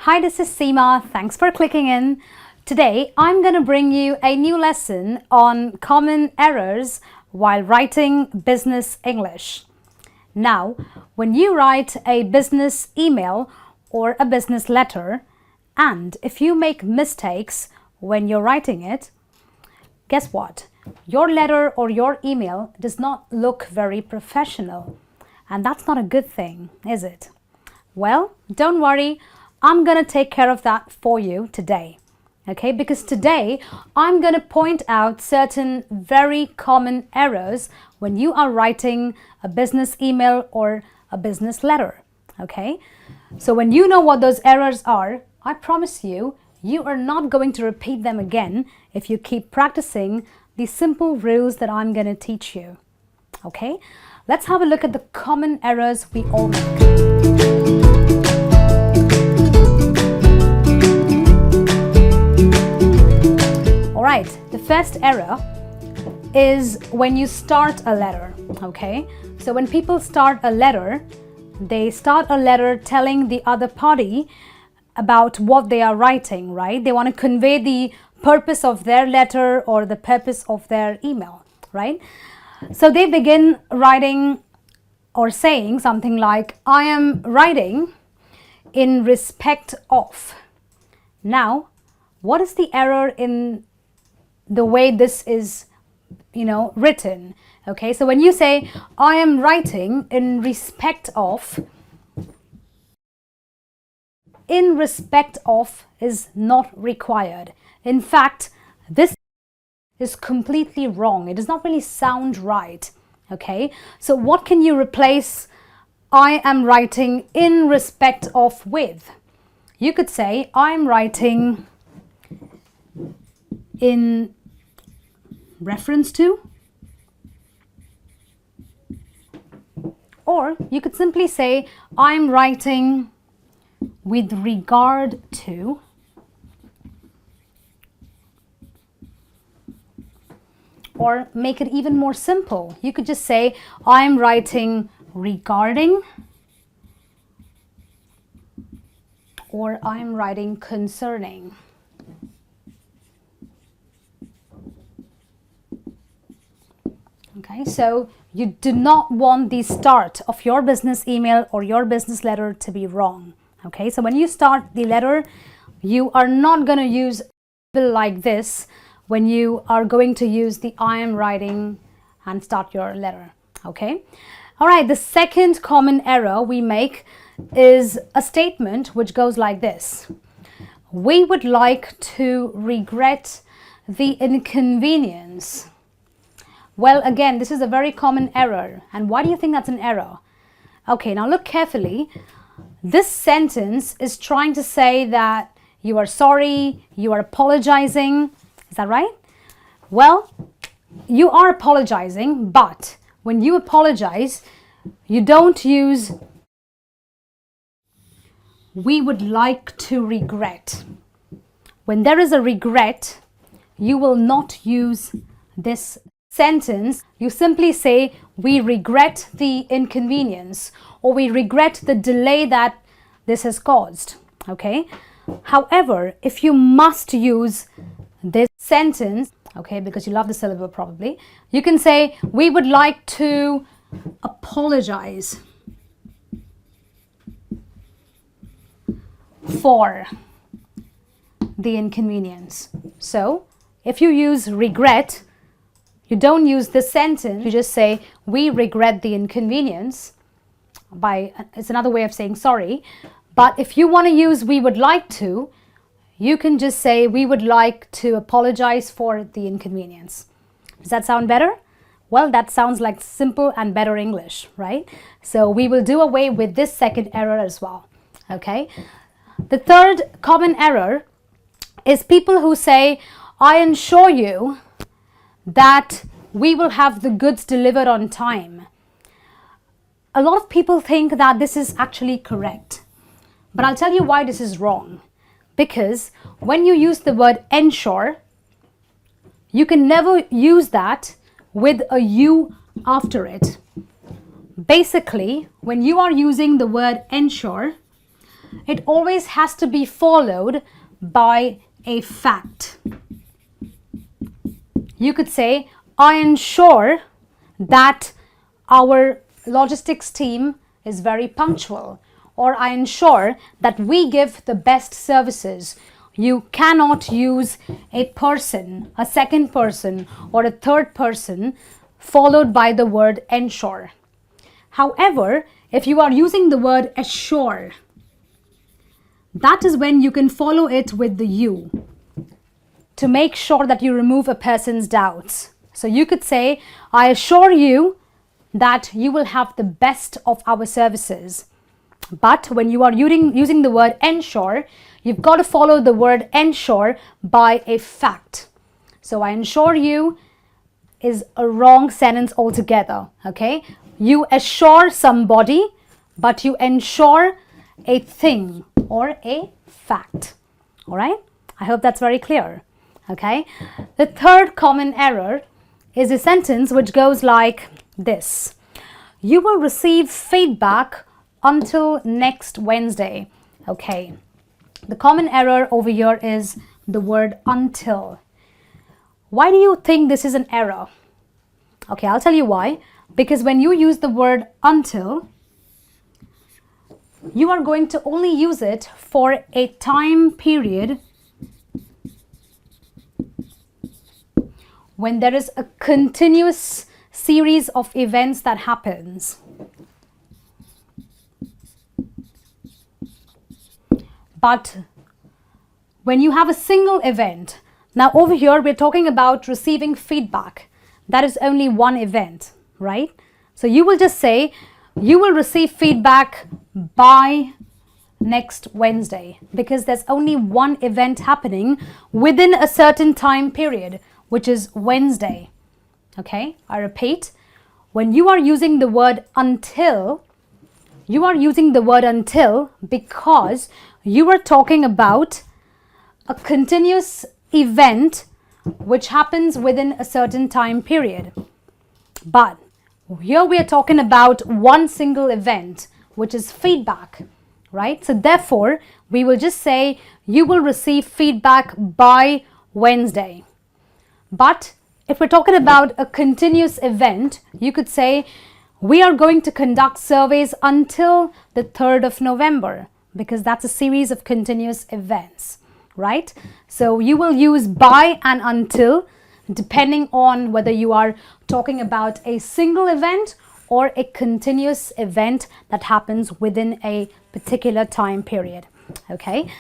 Hi, this is Seema. Thanks for clicking in. Today, I'm going to bring you a new lesson on common errors while writing business English. Now, when you write a business email or a business letter, and if you make mistakes when you're writing it, guess what? Your letter or your email does not look very professional. And that's not a good thing, is it? Well, don't worry. I'm going to take care of that for you today. Okay, because today I'm going to point out certain very common errors when you are writing a business email or a business letter. Okay, so when you know what those errors are, I promise you, you are not going to repeat them again if you keep practicing the simple rules that I'm going to teach you. Okay, let's have a look at the common errors we all make. Alright, the first error is when you start a letter, okay? So when people start a letter, they start a letter telling the other party about what they are writing, right? They want to convey the purpose of their letter or the purpose of their email, right? So they begin writing or saying something like, I am writing in respect of. Now, what is the error in the way this is, written? Okay, so when you say, I am writing in respect of is not required. In fact, this is completely wrong. It does not really sound right. Okay, so what can you replace I am writing in respect of with? You could say, I'm writing in reference to, or you could simply say I'm writing with regard to, or make it even more simple. You could just say I'm writing regarding, or I'm writing concerning. Okay, so you do not want the start of your business email or your business letter to be wrong. Okay, so when you start the letter, you are not going to use like this when you are going to use the I am writing and start your letter. Okay, all right, the second common error we make is a statement which goes like this. We would like to regret the inconvenience. Well, again, this is a very common error. And why do you think that's an error? Okay, now look carefully. This sentence is trying to say that you are sorry, you are apologizing. Is that right? Well, you are apologizing, but when you apologize, you don't use we would like to regret. When there is a regret, you will not use this sentence. You simply say we regret the inconvenience, or we regret the delay that this has caused. Okay, however, if you must use this sentence, okay, because you love the syllable probably, you can say we would like to apologize for the inconvenience. So if you use regret, you don't use this sentence, you just say, we regret the inconvenience. It's another way of saying sorry. But if you want to use we would like to, you can just say, we would like to apologize for the inconvenience. Does that sound better? Well, that sounds like simple and better English, right? So we will do away with this second error as well. Okay. The third common error is people who say, I assure you that we will have the goods delivered on time. A lot of people think that this is actually correct, but I'll tell you why this is wrong. Because when you use the word ensure, you can never use that with a you after it. Basically, when you are using the word ensure, it always has to be followed by a fact. You could say, I ensure that our logistics team is very punctual, or I ensure that we give the best services. You cannot use a person, a second person, or a third person followed by the word ensure. However, if you are using the word assure, that is when you can follow it with the you to make sure that you remove a person's doubts. So you could say, I assure you that you will have the best of our services. But when you are using the word ensure, you've got to follow the word ensure by a fact. So I ensure you is a wrong sentence altogether. Okay? You assure somebody, but you ensure a thing or a fact. All right? I hope that's very clear. Okay? The third common error is a sentence which goes like this. You will receive feedback until next Wednesday. Okay. The common error over here is the word until. Why do you think this is an error? Okay, I'll tell you why. Because when you use the word until, you are going to only use it for a time period when there is a continuous series of events that happens. But when you have a single event, now over here we're talking about receiving feedback. That is only one event, right? So you will just say, you will receive feedback by next Wednesday, because there's only one event happening within a certain time period, which is Wednesday. Okay, I repeat, when you are using the word until, you are using the word until because you are talking about a continuous event which happens within a certain time period. But here we are talking about one single event, which is feedback, right? So therefore, we will just say you will receive feedback by Wednesday. But if we're talking about a continuous event, you could say we are going to conduct surveys until the 3rd of November, because that's a series of continuous events, right? So you will use by and until depending on whether you are talking about a single event or a continuous event that happens within a particular time period. Okay.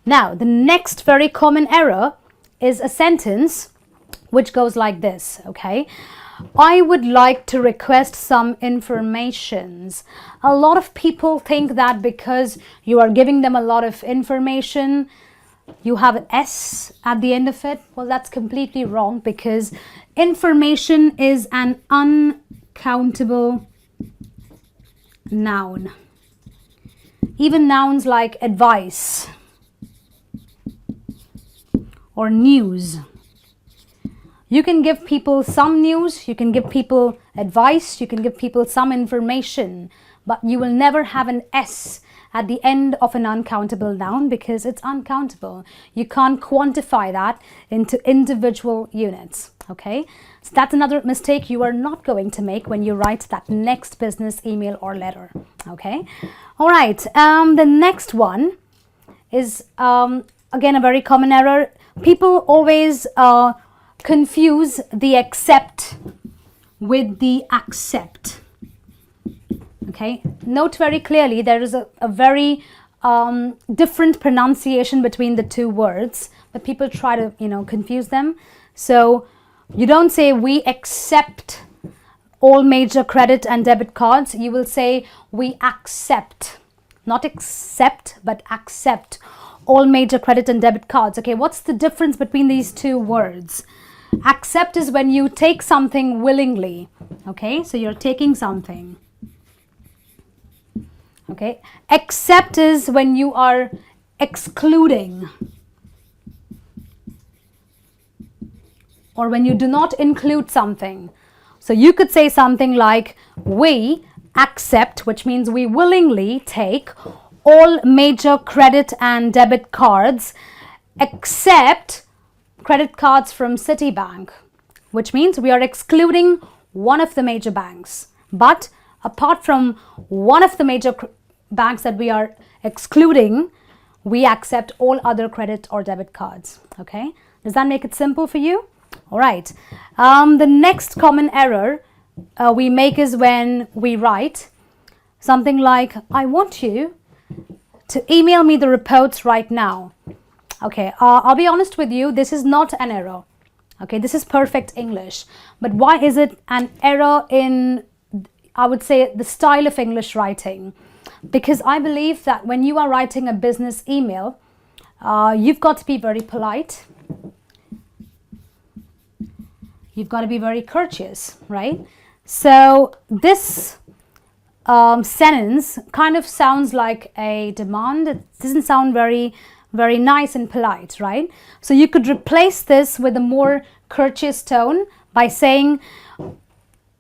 Now, the next very common error is a sentence which goes like this. Okay. I would like to request some informations. A lot of people think that because you are giving them a lot of information, you have an S at the end of it. Well, that's completely wrong, because information is an uncountable noun. Even nouns like advice or news. You can give people some news, you can give people advice, you can give people some information, but you will never have an S at the end of an uncountable noun, because it's uncountable. You can't quantify that into individual units. Okay, so that's another mistake you are not going to make when you write that next business email or letter. Okay, all right. The next one is again a very common error. People always confuse the accept with the accept. Okay, note very clearly there is a very different pronunciation between the two words, but people try to confuse them. So you don't say we accept all major credit and debit cards. You will say we accept, not accept, but accept all major credit and debit cards. Okay, what's the difference between these two words? Accept is when you take something willingly. Okay, so you're taking something. Okay, accept is when you are excluding, or when you do not include something. So you could say something like we accept, which means we willingly take all major credit and debit cards except credit cards from Citibank, which means we are excluding one of the major banks. But apart from one of the major banks that we are excluding, we accept all other credit or debit cards. Okay, does that make it simple for you? All right. The next common error we make is when we write something like, I want you to email me the reports right now. Okay, I'll be honest with you, this is not an error. Okay, this is perfect English. But why is it an error in, I would say, the style of English writing? Because I believe that when you are writing a business email, you've got to be very polite. You've got to be very courteous, right? So this sentence kind of sounds like a demand. It doesn't sound very nice and polite, right? So you could replace this with a more courteous tone by saying,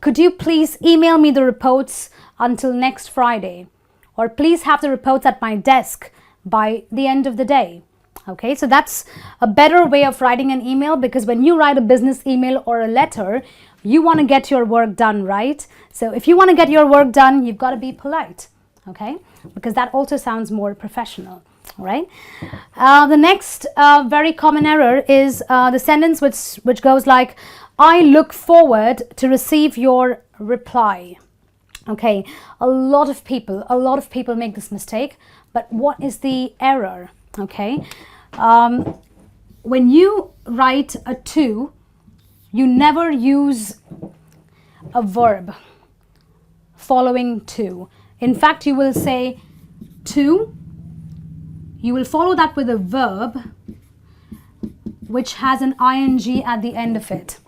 could you please email me the reports until next Friday? Or please have the reports at my desk by the end of the day. Okay, so that's a better way of writing an email, because when you write a business email or a letter, you want to get your work done, right? So if you want to get your work done, you've got to be polite, okay? Because that also sounds more professional, all right? The next very common error is the sentence which goes like, I look forward to receive your reply. Okay, a lot of people make this mistake, but what is the error? Okay, when you write a to, you never use a verb following to. In fact, you will say to, you will follow that with a verb which has an ing at the end of it.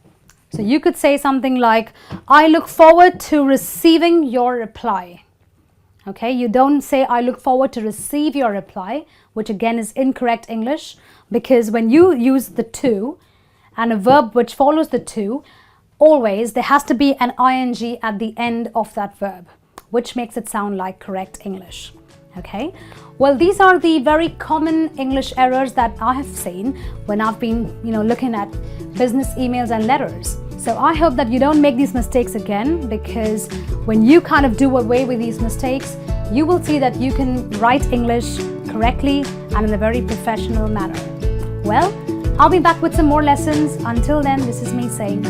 So you could say something like, I look forward to receiving your reply. Okay, you don't say, I look forward to receive your reply, which again is incorrect English, because when you use the to and a verb which follows the to, always there has to be an ing at the end of that verb, which makes it sound like correct English. Okay, well, these are the very common English errors that I have seen when I've been, looking at business emails and letters. So I hope that you don't make these mistakes again, because when you kind of do away with these mistakes, you will see that you can write English correctly and in a very professional manner. Well, I'll be back with some more lessons. Until then, this is me saying